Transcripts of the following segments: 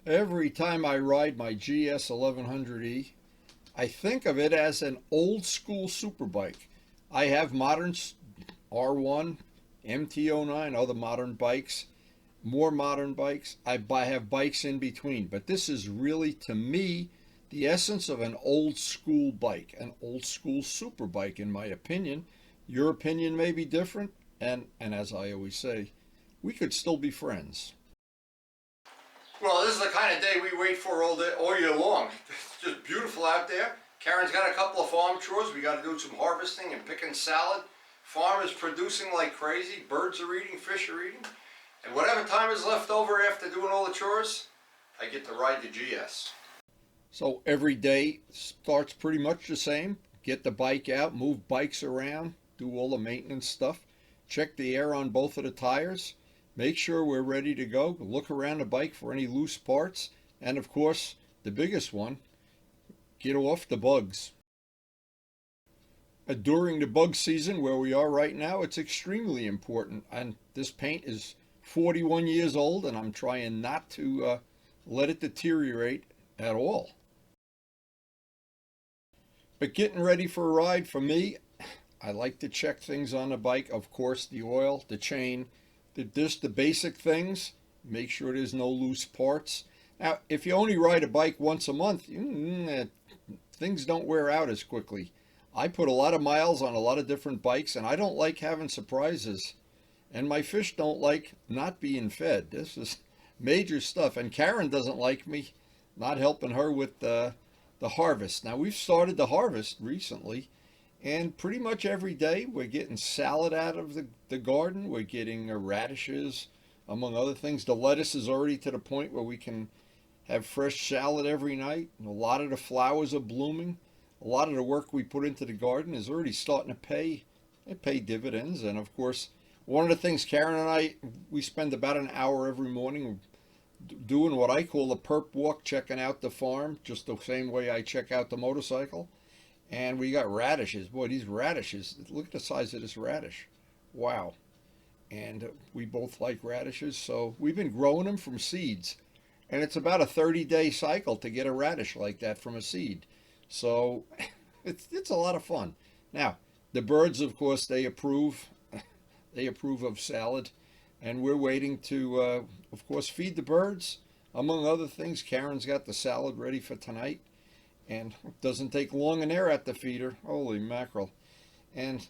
Every time I ride my GS1100E, I think of it as an old school superbike. I have modern R1, MT09, other modern bikes, more modern bikes. I have bikes in between, but this is really, to me, the essence of an old school bike, an old school superbike, in my opinion. Your opinion may be different, and as I always say, we could still be friends. Well, this is the kind of day we wait for all year long. It's just beautiful out there. Karen's got a couple of farm chores. We got to do some harvesting and picking salad. Farm is producing like crazy. Birds are eating, fish are eating. And whatever time is left over after doing all the chores, I get to ride the GS. So every day starts pretty much the same. Get the bike out, move bikes around, do all the maintenance stuff, check the air on both of the tires, make sure we're ready to go, look around the bike for any loose parts, and of course, the biggest one, get off the bugs. During the bug season where we are right now, it's extremely important, and this paint is 41 years old, and I'm trying not to let it deteriorate at all. But getting ready for a ride, for me, I like to check things on the bike. Of course, the oil, the chain, just the basic things. Make sure there's no loose parts. Now, if you only ride a bike once a month, things don't wear out as quickly. I put a lot of miles on a lot of different bikes, and I don't like having surprises. And my fish don't like not being fed. This is major stuff. And Karen doesn't like me not helping her with the harvest. Now, we've started the harvest recently, and pretty much every day we're getting salad out of the garden. We're getting radishes, among other things. The lettuce is already to the point where we can have fresh salad every night. And a lot of the flowers are blooming. A lot of the work we put into the garden is already starting to pay dividends. And of course, one of the things Karen and I, we spend about an hour every morning doing what I call a perp walk, checking out the farm, just the same way I check out the motorcycle. And we got radishes. Boy, these radishes, look at the size of this radish. Wow. And we both like radishes, so we've been growing them from seeds. And it's about a 30-day cycle to get a radish like that from a seed. So it's a lot of fun. Now, the birds, of course, they approve. They approve of salad. And we're waiting to, of course, feed the birds. Among other things, Karen's got the salad ready for tonight. And it doesn't take long and they're at the feeder. Holy mackerel. And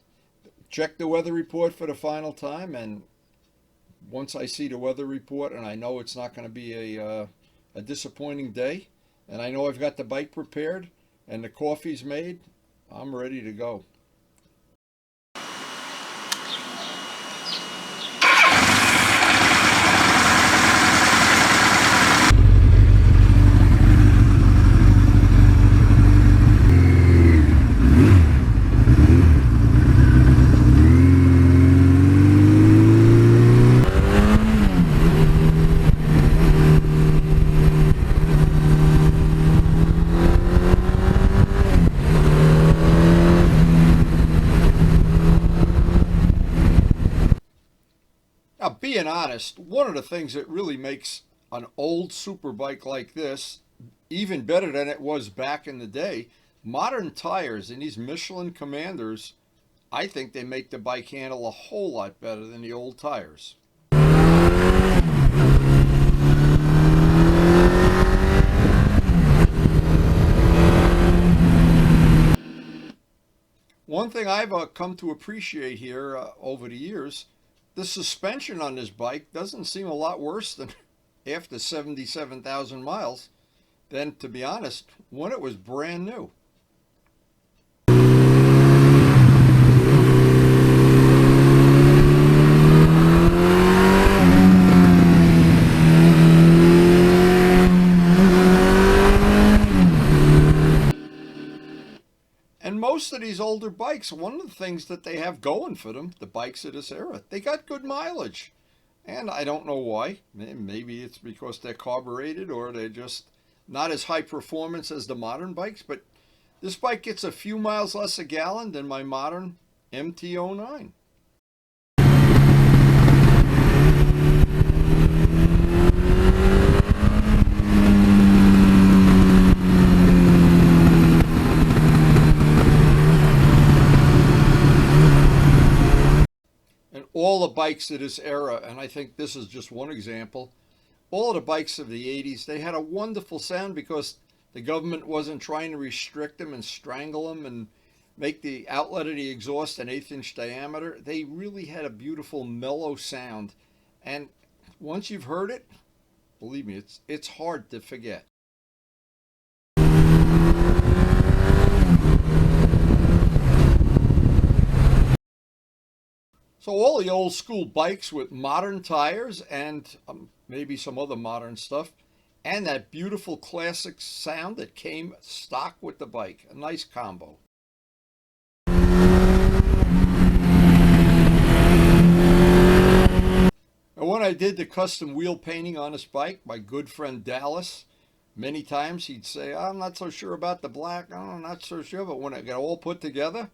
check the weather report for the final time. And once I see the weather report and I know it's not going to be a disappointing day, and I know I've got the bike prepared and the coffee's made, I'm ready to go. Now, being honest, one of the things that really makes an old super bike like this even better than it was back in the day, modern tires in these Michelin Commanders, I think they make the bike handle a whole lot better than the old tires. One thing I've come to appreciate here over the years, the suspension on this bike doesn't seem a lot worse than after 77,000 miles than, to be honest, when it was brand new. And most of these older bikes, one of the things that they have going for them, the bikes of this era, they got good mileage. And I don't know why. Maybe it's because they're carbureted or they're just not as high performance as the modern bikes. But this bike gets a few miles less a gallon than my modern MT09. bikes of this era, and I think this is just one example, all of the bikes of the 80s, they had a wonderful sound because the government wasn't trying to restrict them and strangle them and make the outlet of the exhaust an 1/8 inch diameter. They really had a beautiful mellow sound. And once you've heard it, believe me, it's hard to forget. So all the old school bikes with modern tires and maybe some other modern stuff, and that beautiful classic sound that came stock with the bike. A nice combo. And when I did the custom wheel painting on this bike, my good friend Dallas, many times he'd say, I'm not so sure about the black, oh, I'm not so sure, but when it got all put together,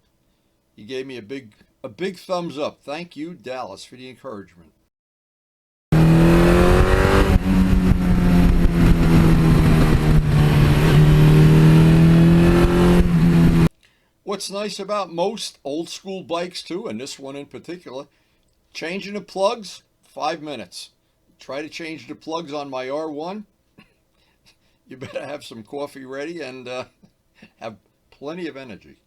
he gave me a big thumbs up. Thank you, Dallas, for the encouragement. What's nice about most old school bikes too, and this one in particular, changing the plugs, 5 minutes. Try to change the plugs on my R1. You better have some coffee ready and have plenty of energy.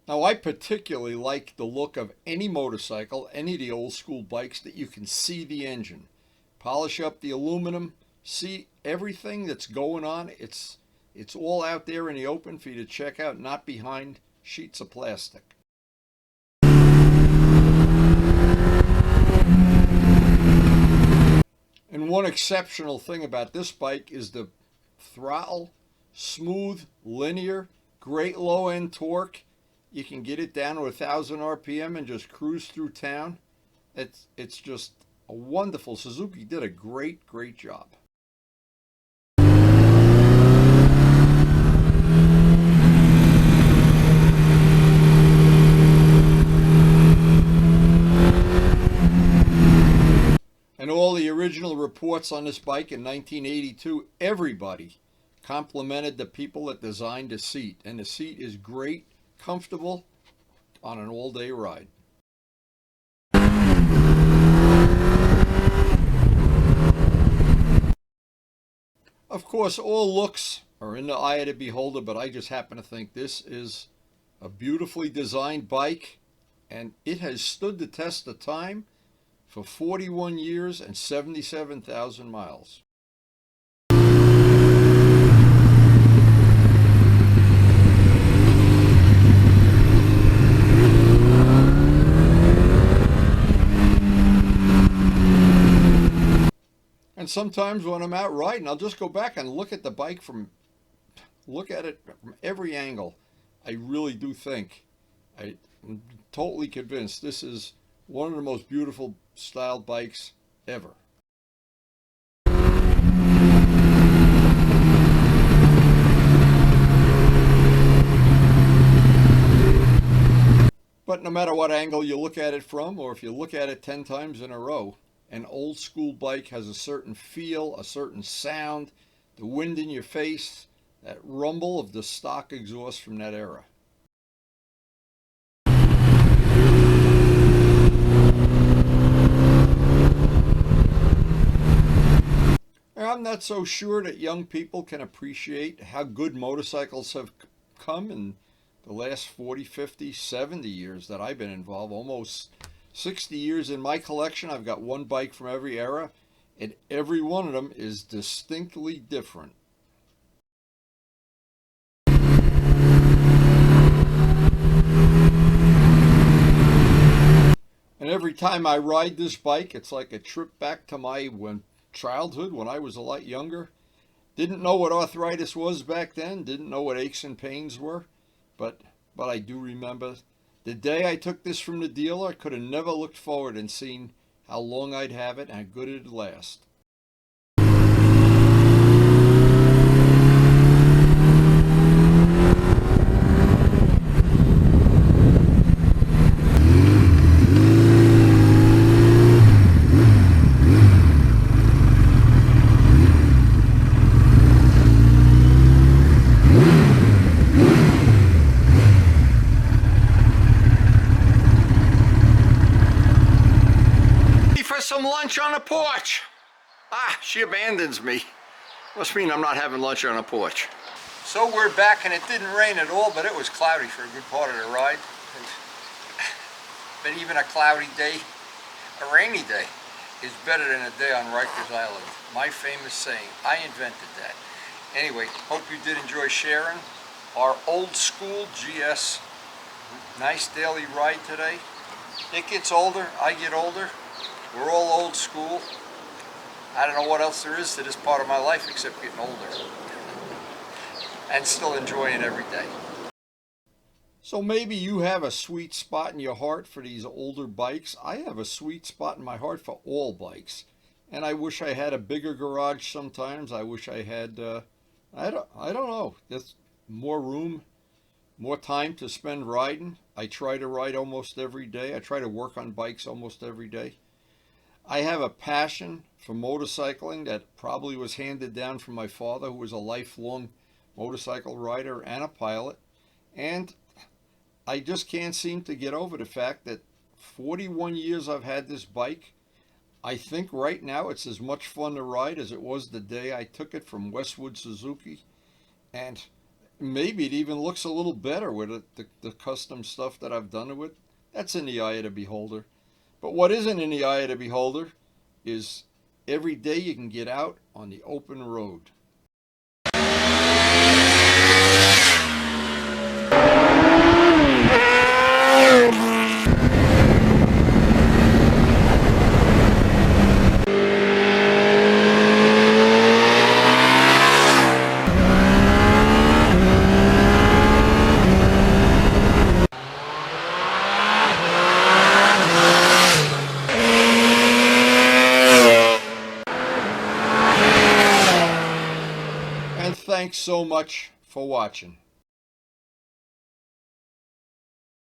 Now, I particularly like the look of any motorcycle, any of the old school bikes that you can see the engine. Polish up the aluminum, see everything that's going on. It's all out there in the open for you to check out, not behind sheets of plastic. And one exceptional thing about this bike is the throttle, smooth, linear, great low end torque. You can get it down to 1,000 RPM and just cruise through town. It's just a wonderful. Suzuki did a great job. And all the original reports on this bike in 1982, everybody complimented the people that designed the seat. And the seat is great, comfortable on an all-day ride. Of course, all looks are in the eye of the beholder, but I just happen to think this is a beautifully designed bike, and it has stood the test of time for 41 years and 77,000 miles. And sometimes when I'm out riding, I'll just go back and look at the bike look at it from every angle. I really do think, I'm totally convinced this is one of the most beautiful styled bikes ever. But no matter what angle you look at it from, or if you look at it 10 times in a row, an old school bike has a certain feel, a certain sound, the wind in your face, that rumble of the stock exhaust from that era. I'm not so sure that young people can appreciate how good motorcycles have come in the last 40, 50, 70 years that I've been involved. Almost 60 years in my collection. I've got one bike from every era, and every one of them is distinctly different. And every time I ride this bike, it's like a trip back to my childhood when I was a lot younger. Didn't know what arthritis was back then, didn't know what aches and pains were, but I do remember the day I took this from the dealer. I could have never looked forward and seen how long I'd have it and how good it'd last. porch. Ah, she abandons me. Must mean I'm not having lunch on a porch. So we're back, and it didn't rain at all, but it was cloudy for a good part of the ride. But even a cloudy day, a rainy day, is better than a day on Rikers Island. My famous saying. I invented that. Anyway, hope you did enjoy sharing our old school GS. Nice daily ride today. It gets older, I get older. We're all old school. I don't know what else there is to this part of my life except getting older. And still enjoying every day. So maybe you have a sweet spot in your heart for these older bikes. I have a sweet spot in my heart for all bikes. And I wish I had a bigger garage sometimes. I wish I had, I don't know, just more room, more time to spend riding. I try to ride almost every day. I try to work on bikes almost every day. I have a passion for motorcycling that probably was handed down from my father, who was a lifelong motorcycle rider and a pilot. And I just can't seem to get over the fact that 41 years I've had this bike. I think right now it's as much fun to ride as it was the day I took it from Westwood Suzuki. And maybe it even looks a little better with the custom stuff that I've done to it. That's in the eye of the beholder. But what isn't in the eye of the beholder is every day you can get out on the open road. And thanks so much for watching.